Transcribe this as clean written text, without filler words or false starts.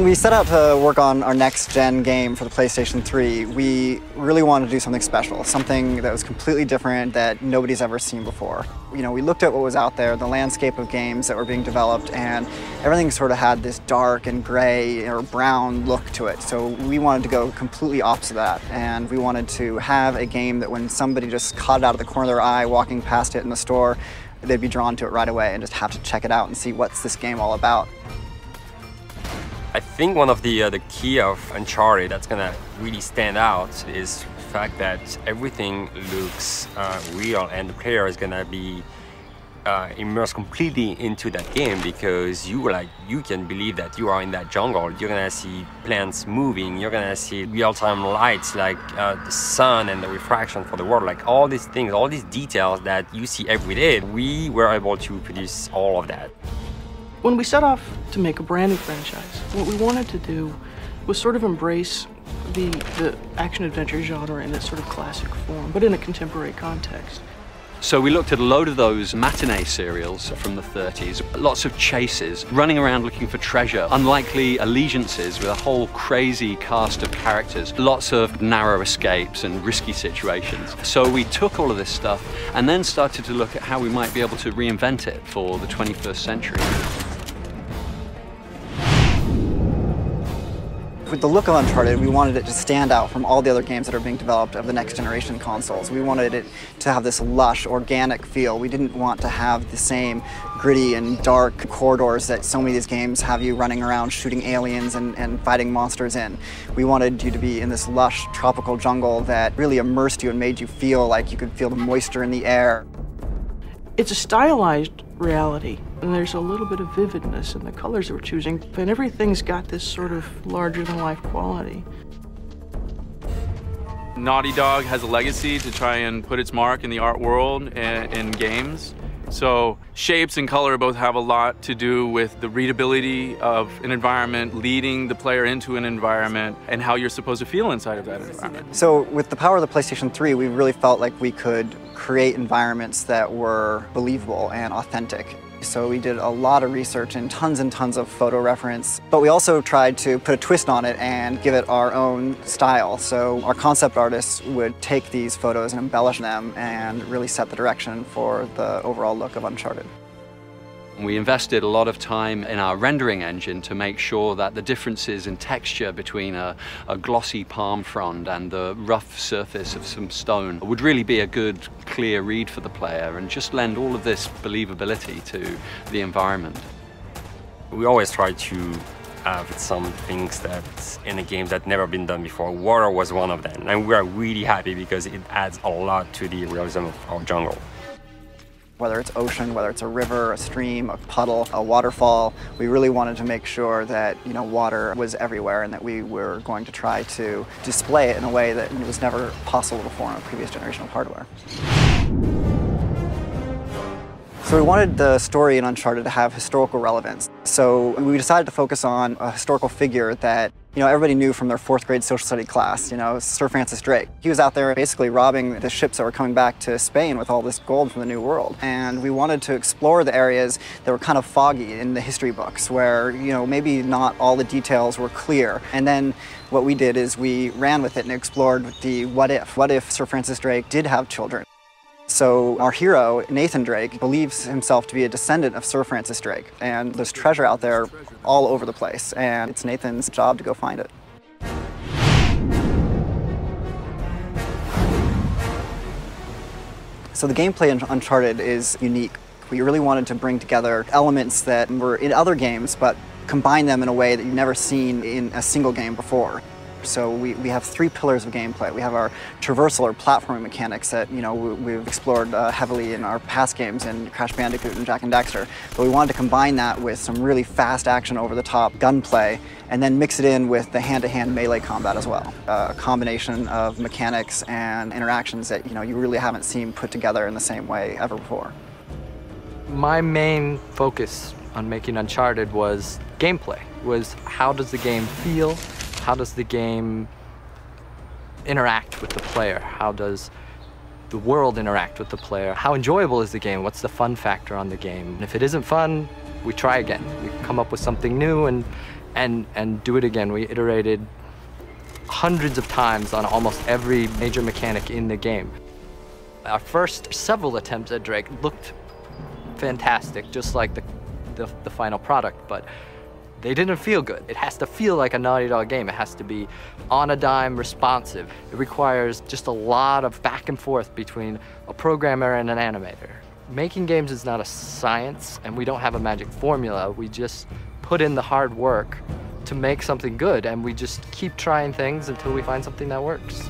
When we set out to work on our next-gen game for the PlayStation 3, we really wanted to do something special, something that was completely different that nobody's ever seen before. You know, we looked at what was out there, the landscape of games that were being developed, and everything sort of had this dark and gray or brown look to it. So we wanted to go completely opposite of that, and we wanted to have a game that when somebody just caught it out of the corner of their eye walking past it in the store, they'd be drawn to it right away and just have to check it out and see what's this game all about. I think one of the key of Uncharted that's gonna really stand out is the fact that everything looks real, and the player is gonna be immersed completely into that game, because you can believe that you are in that jungle. You're gonna see plants moving, you're gonna see real-time lights like the sun and the refraction for the world, like all these things, all these details that you see every day. We were able to produce all of that. When we set off to make a brand new franchise, what we wanted to do was sort of embrace the action-adventure genre in its sort of classic form, but in a contemporary context. So we looked at a load of those matinee serials from the 30s, lots of chases, running around looking for treasure, unlikely allegiances with a whole crazy cast of characters, lots of narrow escapes and risky situations. So we took all of this stuff and then started to look at how we might be able to reinvent it for the 21st century. With the look of Uncharted, we wanted it to stand out from all the other games that are being developed of the next generation consoles. We wanted it to have this lush, organic feel. We didn't want to have the same gritty and dark corridors that so many of these games have you running around shooting aliens and fighting monsters in. We wanted you to be in this lush, tropical jungle that really immersed you and made you feel like you could feel the moisture in the air. It's a stylized reality, and there's a little bit of vividness in the colors that we're choosing, and everything's got this sort of larger-than-life quality. Naughty Dog has a legacy to try and put its mark in the art world and in games. So shapes and color both have a lot to do with the readability of an environment, leading the player into an environment, and how you're supposed to feel inside of that environment. So with the power of the PlayStation 3, we really felt like we could create environments that were believable and authentic. So we did a lot of research and tons of photo reference, but we also tried to put a twist on it and give it our own style. So our concept artists would take these photos and embellish them and really set the direction for the overall look of Uncharted. We invested a lot of time in our rendering engine to make sure that the differences in texture between a glossy palm frond and the rough surface of some stone would really be a good, clear read for the player and just lend all of this believability to the environment. We always try to have some things that in a game that never been done before. Water was one of them, and we are really happy because it adds a lot to the realism of our jungle. Whether it's ocean, whether it's a river, a stream, a puddle, a waterfall, we really wanted to make sure that, you know, water was everywhere and that we were going to try to display it in a way that was never possible before on a previous generation of hardware. So we wanted the story in Uncharted to have historical relevance. So we decided to focus on a historical figure that, you know, everybody knew from their 4th grade social study class, you know, Sir Francis Drake. He was out there basically robbing the ships that were coming back to Spain with all this gold from the New World. And we wanted to explore the areas that were kind of foggy in the history books where, you know, maybe not all the details were clear. And then what we did is we ran with it and explored the what if. What if Sir Francis Drake did have children? So our hero, Nathan Drake, believes himself to be a descendant of Sir Francis Drake. And there's treasure out there all over the place, and it's Nathan's job to go find it. So the gameplay in Uncharted is unique. We really wanted to bring together elements that were in other games, but combine them in a way that you've never seen in a single game before. So we have 3 pillars of gameplay. We have our traversal or platforming mechanics that, you know, we've explored heavily in our past games in Crash Bandicoot and Jak and Daxter. But we wanted to combine that with some really fast action over-the-top gunplay and then mix it in with the hand-to-hand melee combat as well. A combination of mechanics and interactions that, you know, you really haven't seen put together in the same way ever before. My main focus on making Uncharted was gameplay, was how does the game feel? How does the game interact with the player? How does the world interact with the player? How enjoyable is the game? What's the fun factor on the game? And if it isn't fun, we try again. We come up with something new and and do it again. We iterated hundreds of times on almost every major mechanic in the game. Our first several attempts at Drake looked fantastic, just like the final product, but they didn't feel good. It has to feel like a Naughty Dog game. It has to be on a dime, responsive. It requires just a lot of back and forth between a programmer and an animator. Making games is not a science, and we don't have a magic formula. We just put in the hard work to make something good, and we just keep trying things until we find something that works.